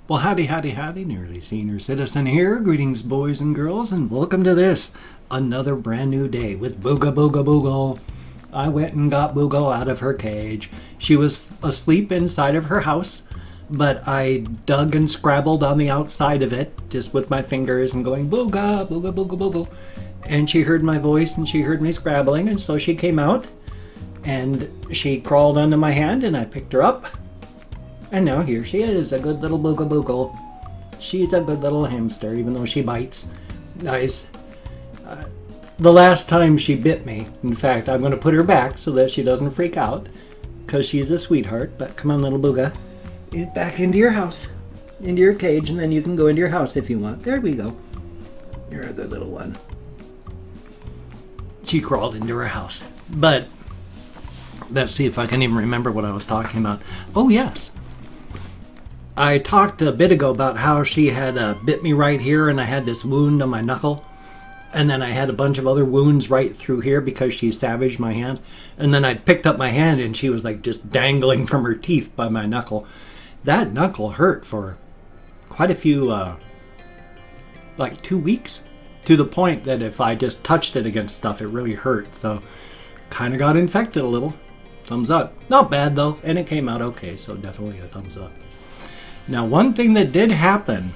Well, howdy, howdy, howdy, nearly senior citizen here. Greetings, boys and girls, and welcome to this, another brand new day with Booga Booga Boogle. I went and got Boogle out of her cage. She was asleep inside of her house, but I dug and scrabbled on the outside of it, just with my fingers and going Booga, Booga, Booga, Boogle. And she heard my voice and she heard me scrabbling, and so she came out and she crawled onto my hand and I picked her up. And now here she is, a good little Booga Boogle. She's a good little hamster, even though she bites. Guys, the last time she bit me, in fact, I'm going to put her back so that she doesn't freak out, because she's a sweetheart. But come on, little Booga. Get back into your house, into your cage, and then you can go into your house if you want. There we go. You're the little one. She crawled into her house. But let's see if I can even remember what I was talking about. Oh, yes. I talked a bit ago about how she had bit me right here and I had this wound on my knuckle. And then I had a bunch of other wounds right through here because she savaged my hand. And then I picked up my hand and she was like just dangling from her teeth by my knuckle. That knuckle hurt for quite a few, like 2 weeks. To the point that if I just touched it against stuff, it really hurt. So kind of got infected a little. Thumbs up. Not bad though. And it came out okay. So definitely a thumbs up. Now, one thing that did happen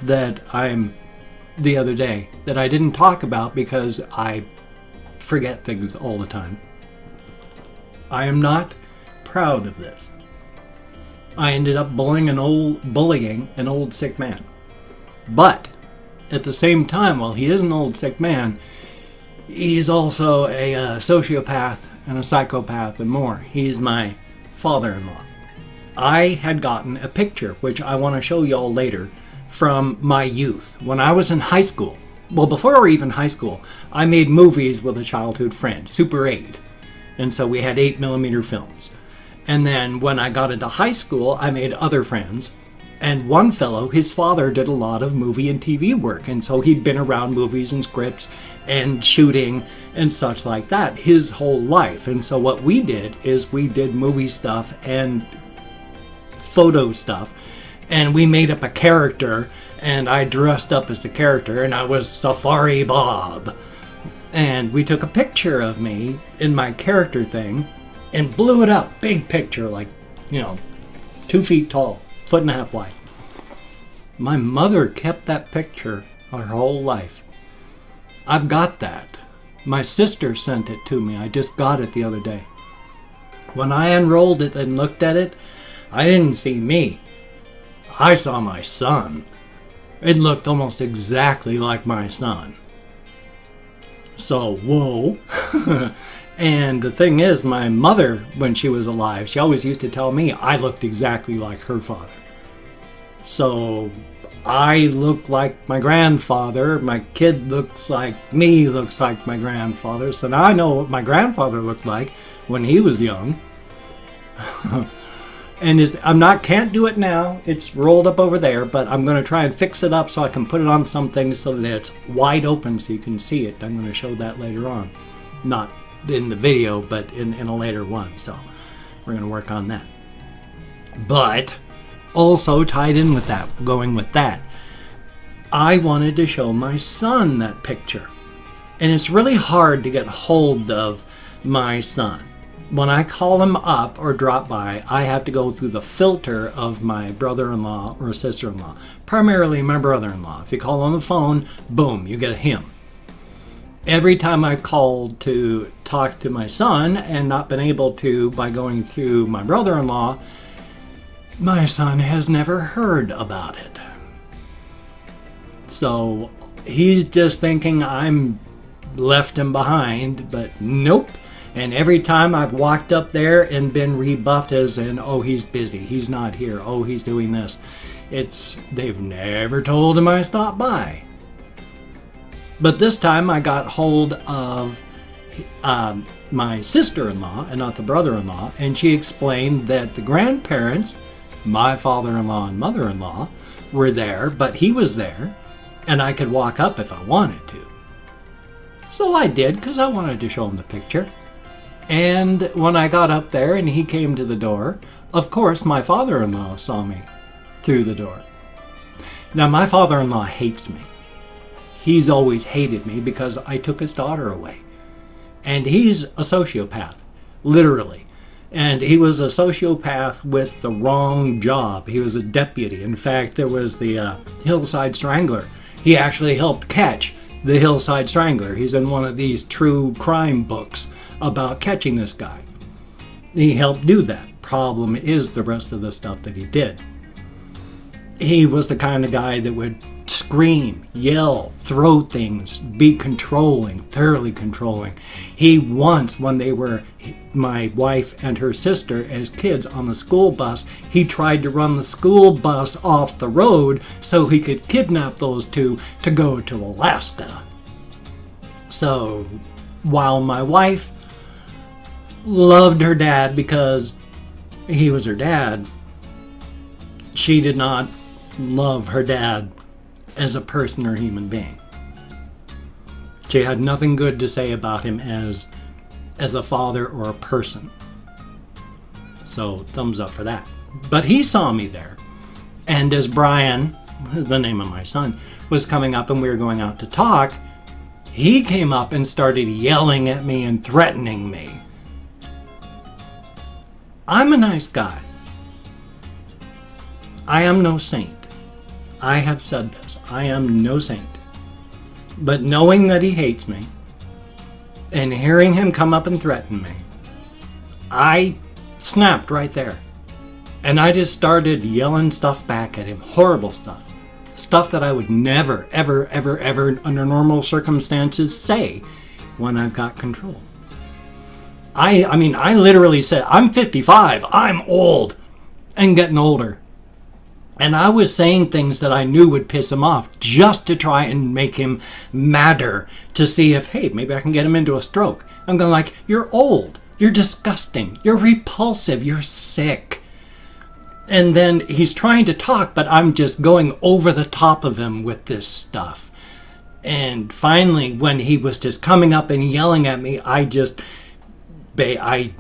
the other day that I didn't talk about because I forget things all the time. I am not proud of this. I ended up bullying an old sick man. But at the same time, while he is an old sick man, he's also a sociopath and a psychopath and more. He's my father-in-law. I had gotten a picture, which I want to show y'all later, from my youth. When I was in high school, well, before even high school, I made movies with a childhood friend, Super 8. And so we had 8mm films. And then when I got into high school, I made other friends. And one fellow, his father did a lot of movie and TV work. And so he'd been around movies and scripts and shooting and such like that his whole life. And so what we did is we did movie stuff and photo stuff, and we made up a character, and I dressed up as the character, and I was Safari Bob, and we took a picture of me in my character thing and blew it up. Big picture, like, 2 feet tall, 1.5 feet wide. My mother kept that picture her whole life. I've got that. My sister sent it to me. I just got it the other day. When I unrolled it and looked at it, I didn't see me. I saw my son. It looked almost exactly like my son. So, whoa. And the thing is, my mother, when she was alive, she always used to tell me I looked exactly like her father. So, I look like my grandfather. My kid looks like me, looks like my grandfather. So now I know what my grandfather looked like when he was young. And can't do it now. It's rolled up over there, but I'm going to try and fix it up so I can put it on something so that it's wide open so you can see it. I'm going to show that later on. Not in the video, but in a later one. So we're going to work on that. But also tied in with that, going with that, I wanted to show my son that picture. And it's really hard to get hold of my son. When I call him up or drop by, I have to go through the filter of my brother-in-law or sister-in-law. Primarily my brother-in-law. If you call on the phone, boom, you get him. Every time I've called to talk to my son and not been able to by going through my brother-in-law, my son has never heard about it. So he's just thinking I'm left him behind, but nope. And every time I've walked up there and been rebuffed as in, oh, he's busy, he's not here, oh, he's doing this. They've never told him I stopped by. But this time I got hold of my sister-in-law and not the brother-in-law, and she explained that the grandparents, my father-in-law and mother-in-law, were there, but he was there, and I could walk up if I wanted to. So I did, because I wanted to show him the picture. And when I got up there and he came to the door, of course my father-in-law saw me. through the door. Now, my father-in-law hates me. He's always hated me because I took his daughter away. And he's a sociopath, literally. And he was a sociopath with the wrong job. He was a deputy. In fact, there was the Hillside Strangler. He actually helped catch the Hillside Strangler. He's in one of these true crime books about catching this guy. He helped do that. Problem is the rest of the stuff that he did. He was the kind of guy that would scream, yell, throw things, be controlling, thoroughly controlling. He once, when they were, my wife and her sister as kids on the school bus, he tried to run the school bus off the road so he could kidnap those two to go to Alaska. So, while my wife loved her dad because he was her dad, she did not love her dad as a person or human being. She had nothing good to say about him as a father or a person. So thumbs up for that. But he saw me there. And as Brian, the name of my son, was coming up and we were going out to talk, he came up and started yelling at me and threatening me. I'm a nice guy. I am no saint. I have said this. I am no saint. But knowing that he hates me and hearing him come up and threaten me, I snapped right there. And I just started yelling stuff back at him. Horrible stuff. Stuff that I would never, ever, ever, ever, under normal circumstances, say when I've got control. I mean, I literally said, I'm 55. I'm old and getting older. And I was saying things that I knew would piss him off just to try and make him madder, to see if, hey, maybe I can get him into a stroke. I'm going like, you're old. You're disgusting. You're repulsive. You're sick. And then he's trying to talk, but I'm just going over the top of him with this stuff. And finally, when he was just coming up and yelling at me,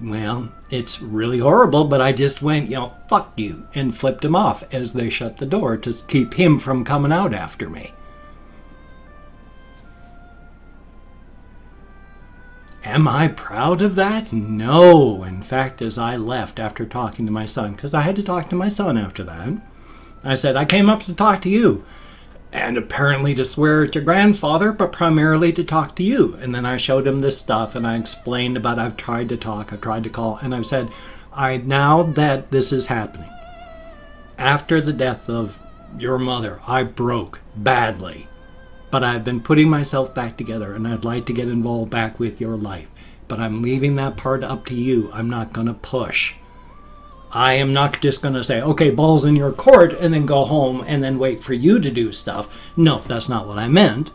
well, it's really horrible, but I just went, fuck you, and flipped him off as they shut the door to keep him from coming out after me. Am I proud of that? No. In fact, as I left after talking to my son, because I had to talk to my son after that, I said, I came up to talk to you. And apparently to swear at your grandfather, but primarily to talk to you. And then I showed him this stuff and I explained about I've tried to talk, I've tried to call, and I've said, now that this is happening, after the death of your mother, I broke badly. But I've been putting myself back together and I'd like to get involved back with your life. But I'm leaving that part up to you. I'm not going to push. I am not just going to say, okay, ball's in your court, and then go home and then wait for you to do stuff. No, that's not what I meant.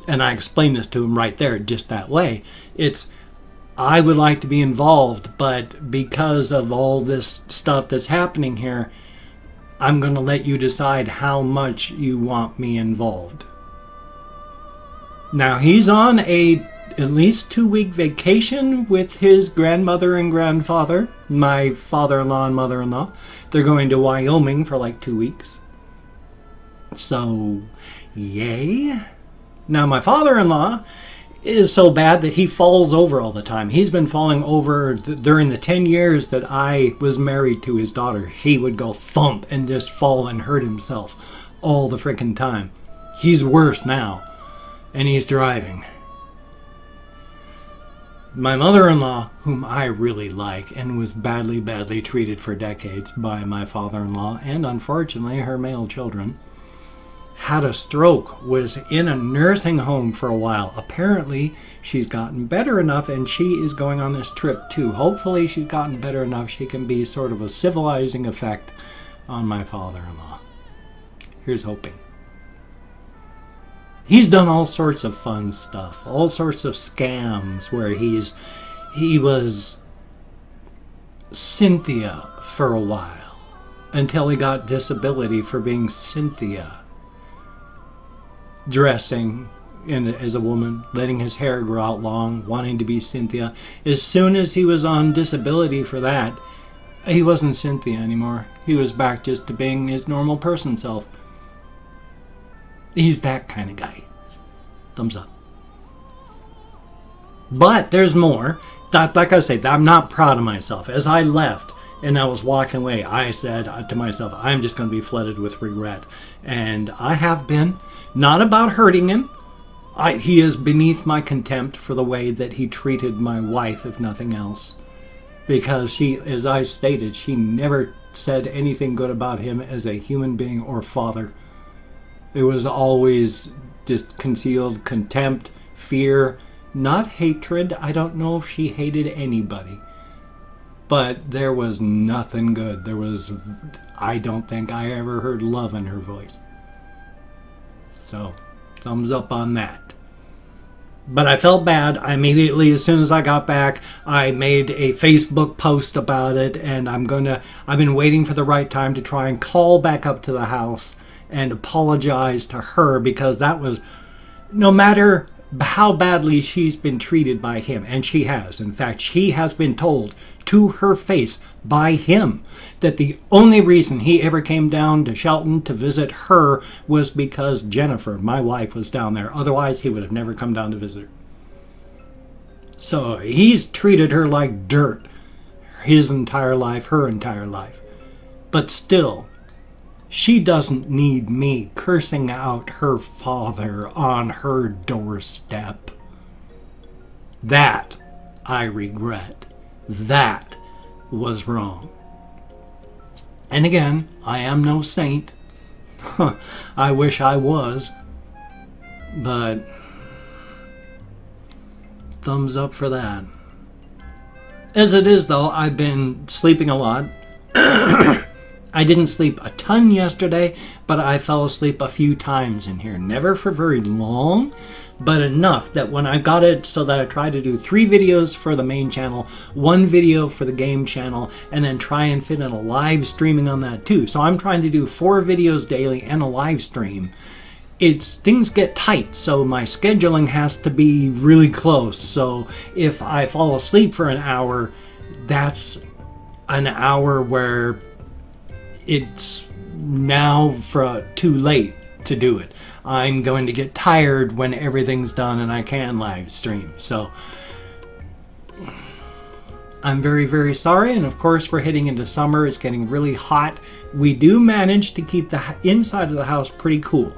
And I explained this to him right there, just that way. It's, I would like to be involved, but because of all this stuff that's happening here, I'm going to let you decide how much you want me involved. Now, he's on at least 2-week vacation with his grandmother and grandfather, my father-in-law and mother-in-law. They're going to Wyoming for like 2 weeks. So, yay. Now, my father-in-law is so bad that he falls over all the time. He's been falling over during the 10 years that I was married to his daughter. He would go thump and just fall and hurt himself all the freaking time. He's worse now, and he's driving. My mother-in-law, whom I really like and was badly, badly treated for decades by my father-in-law and unfortunately her male children, had a stroke, was in a nursing home for a while. Apparently, she's gotten better enough and she is going on this trip too. Hopefully, she's gotten better enough she can be sort of a civilizing effect on my father-in-law. Here's hoping. He's done all sorts of fun stuff, all sorts of scams where he was Cynthia for a while until he got disability for being Cynthia. Dressing as a woman, letting his hair grow out long, wanting to be Cynthia. As soon as he was on disability for that, He wasn't Cynthia anymore. He was back just to being his normal person self. He's that kind of guy. Thumbs up. But there's more. Like I say, I'm not proud of myself. As I left and I was walking away, I said to myself, I'm just going to be flooded with regret. And I have been. Not about hurting him. He is beneath my contempt for the way that he treated my wife, if nothing else. Because she, as I stated, she never said anything good about him as a human being or father. It was always just concealed contempt, fear, not hatred. I don't know if she hated anybody. But there was nothing good. I don't think I ever heard love in her voice. So, thumbs up on that. But I felt bad. I immediately, as soon as I got back, I made a Facebook post about it, and I've been waiting for the right time to try and call back up to the house and apologize to her, because that was, no matter how badly she's been treated by him, and she has. In fact, she has been told to her face by him that the only reason he ever came down to Shelton to visit her was because Jennifer, my wife, was down there. Otherwise, he would have never come down to visit her. So he's treated her like dirt his entire life, her entire life. But still, she doesn't need me cursing out her father on her doorstep. That I regret. That was wrong. And again, I am no saint. I wish I was. But thumbs up for that. As it is, though, I've been sleeping a lot. I didn't sleep a ton yesterday, but I fell asleep a few times in here. Never for very long, but enough that when I got it so that I tried to do 3 videos for the main channel, 1 video for the game channel, and then try and fit in a live streaming on that too. So I'm trying to do 4 videos daily and a live stream. Things get tight, so my scheduling has to be really close. So if I fall asleep for an hour, that's an hour where it's now too late to do it. I'm going to get tired when everything's done and I can live stream. So I'm very, very sorry. And of course, we're heading into summer. It's getting really hot. We do manage to keep the inside of the house pretty cool.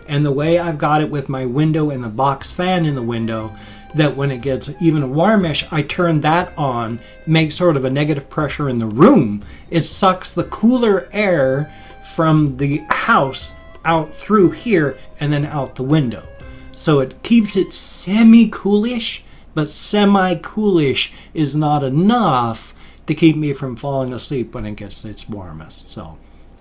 And the way I've got it with my window and the box fan in the window, that when it gets even warmish, I turn that on, make sort of a negative pressure in the room. It sucks the cooler air from the house out through here and then out the window. So it keeps it semi-coolish, but semi-coolish is not enough to keep me from falling asleep when it gets its warmest. So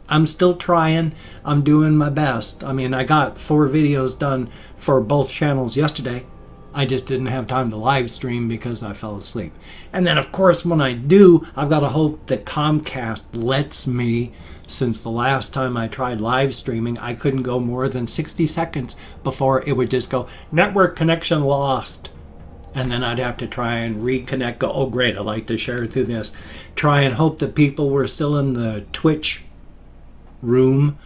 I'm still trying. I'm doing my best. I mean, I got 4 videos done for both channels yesterday. I just didn't have time to live stream because I fell asleep. And then, of course, when I do, I've got to hope that Comcast lets me. Since the last time I tried live streaming, I couldn't go more than 60 seconds before it would just go, network connection lost. And then I'd have to try and reconnect, go, oh great, I'd like to share through this. Try and hope that people were still in the Twitch room.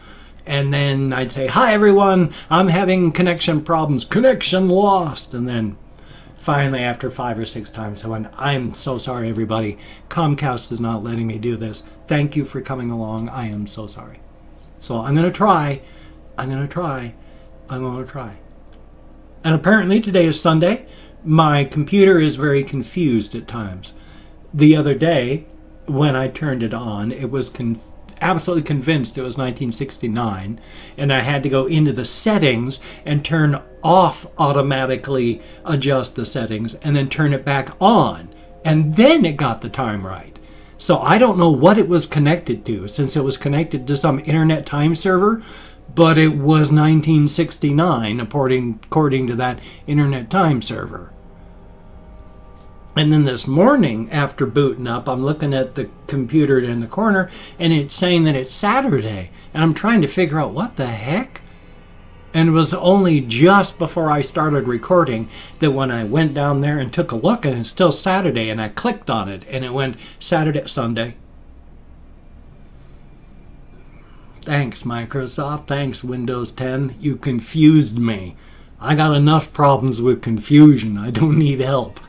And then I'd say, hi everyone, I'm having connection problems, connection lost. And then finally, after 5 or 6 times, I went, I'm so sorry everybody, Comcast is not letting me do this. Thank you for coming along, I am so sorry. So I'm gonna try, I'm gonna try. And apparently today is Sunday. My computer is very confused at times. The other day, when I turned it on, it was absolutely convinced it was 1969, and I had to go into the settings and turn off automatically, adjust the settings, and then turn it back on, and then it got the time right. So I don't know what it was connected to, since it was connected to some internet time server, but it was 1969 according to that internet time server. And then this morning, after booting up, I'm looking at the computer in the corner, and it's saying that it's Saturday. And I'm trying to figure out what the heck. And it was only just before I started recording that when I went down there and took a look, and it's still Saturday, and I clicked on it, and it went Saturday, Sunday. Thanks, Microsoft. Thanks, Windows 10. You confused me. I got enough problems with confusion. I don't need help.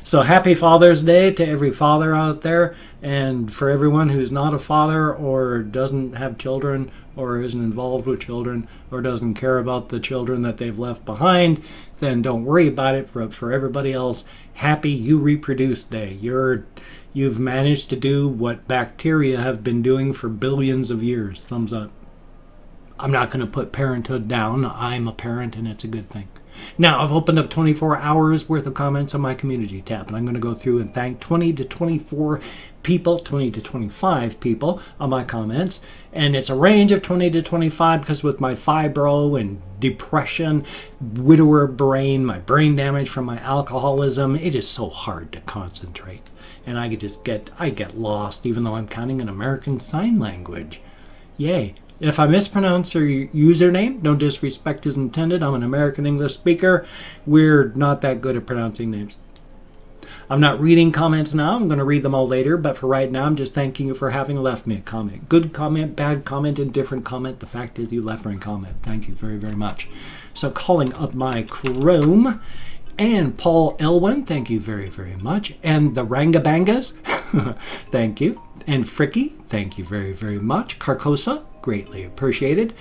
So happy Father's Day to every father out there, and for everyone who's not a father or doesn't have children or isn't involved with children or doesn't care about the children that they've left behind, then don't worry about it. For everybody else, happy You Reproduce Day. You've managed to do what bacteria have been doing for billions of years. Thumbs up. I'm not going to put parenthood down. I'm a parent and it's a good thing. Now, I've opened up 24 hours worth of comments on my community tab, and I'm going to go through and thank 20 to 24 people, 20 to 25 people on my comments. And it's a range of 20 to 25 because with my fibro and depression, widower brain, my brain damage from my alcoholism, it is so hard to concentrate. And I get lost even though I'm counting in American Sign Language. Yay. If I mispronounce your username, no disrespect is intended. I'm an American English speaker. We're not that good at pronouncing names. I'm not reading comments now. I'm going to read them all later. But for right now, I'm just thanking you for having left me a comment. Good comment, bad comment, indifferent comment. The fact is you left me a comment. Thank you very, very much. So calling up my Chrome. And Paul Elwin, thank you very, very much. And the Rangabangas, thank you. And Fricky, thank you very, very much. Carcosa, greatly appreciated.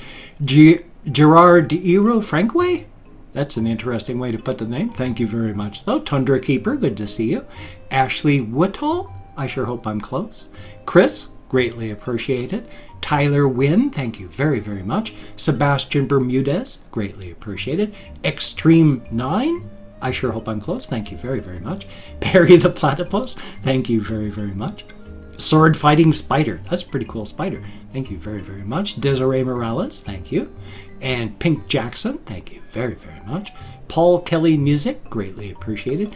Gerard D'Iro Frankway, that's an interesting way to put the name. Thank you very much, though. Tundra Keeper, good to see you. Ashley Woodall, I sure hope I'm close. Chris, greatly appreciated. Tyler Wynn, thank you very, very much. Sebastian Bermudez, greatly appreciated. Extreme 9, I sure hope I'm close. Thank you very, very much. Perry the Platypus, thank you very, very much. Sword Fighting Spider, that's a pretty cool spider. Thank you very, very much. Desiree Morales, thank you. And Pink Jackson, thank you very, very much. Paul Kelly Music, greatly appreciated.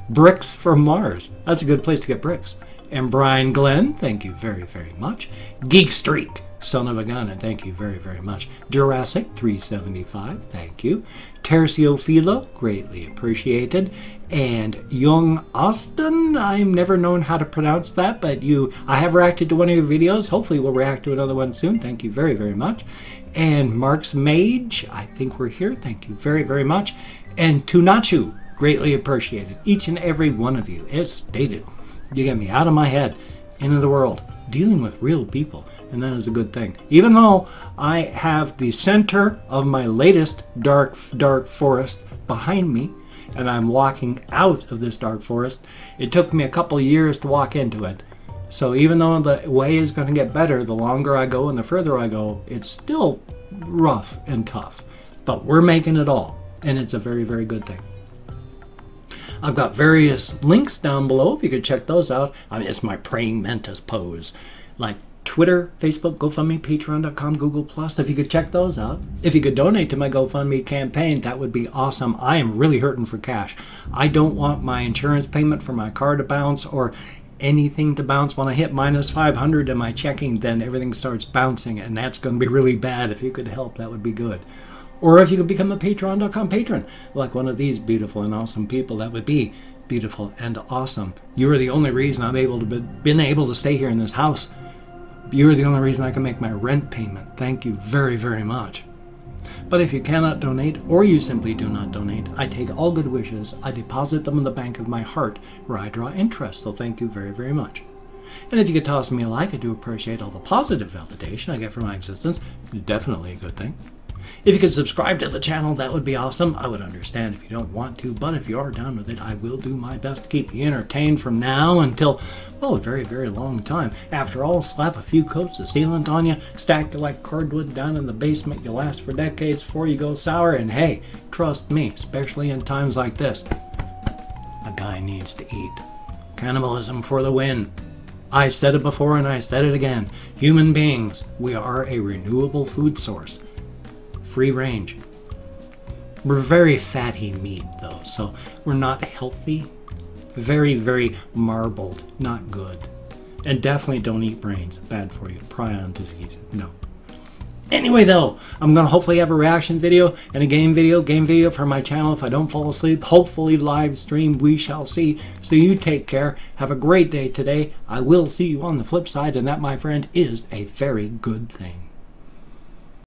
Bricks from Mars, that's a good place to get bricks. And Brian Glenn, thank you very, very much. Geek Streak, son of a gun, and thank you very, very much. Jurassic 375, thank you. Tercio Philo, greatly appreciated. And Young Austin, I've never known how to pronounce that, but I have reacted to one of your videos. Hopefully we'll react to another one soon. Thank you very, very much. And Mark's Mage, I think we're here. Thank you very, very much. And Tunachu, greatly appreciated. Each and every one of you, as stated. You get me out of my head, into the world, dealing with real people, and that is a good thing. Even though I have the center of my latest dark forest behind me, and I'm walking out of this dark forest, it took me a couple years to walk into it. So even though the way is going to get better, the longer I go and the further I go, it's still rough and tough. But we're making it all, and it's a very, very good thing. I've got various links down below if you could check those out. I mean, it's my praying mantis pose. Like Twitter, Facebook, GoFundMe, Patreon.com, Google+. If you could check those out. If you could donate to my GoFundMe campaign, that would be awesome. I am really hurting for cash. I don't want my insurance payment for my car to bounce or anything to bounce. When I hit minus 500 in my checking, then everything starts bouncing, and that's going to be really bad. If you could help, that would be good. Or if you could become a Patreon.com patron, like one of these beautiful and awesome people, that would be beautiful and awesome. You are the only reason I've been able to stay here in this house. You are the only reason I can make my rent payment. Thank you very, very much. But if you cannot donate, or you simply do not donate, I take all good wishes, I deposit them in the bank of my heart, where I draw interest, so thank you very, very much. And if you could toss me a like, I do appreciate all the positive validation I get from my existence. Definitely a good thing. If you could subscribe to the channel, that would be awesome. I would understand if you don't want to, but if you are down with it, I will do my best to keep you entertained from now until, well, a very, very long time. After all, slap a few coats of sealant on you, stack you like cardwood down in the basement. You'll last for decades before you go sour, and hey, trust me, especially in times like this, a guy needs to eat. Cannibalism for the win. I said it before and I said it again. Human beings, we are a renewable food source. Free range. We're very fatty meat though, so we're not healthy. Very, very marbled, not good. And definitely don't eat brains, bad for you. Prion disease, no. Anyway, though, I'm going to hopefully have a reaction video and a game video for my channel if I don't fall asleep. Hopefully live stream, we shall see. So you take care. Have a great day today. I will see you on the flip side, and that, my friend, is a very good thing.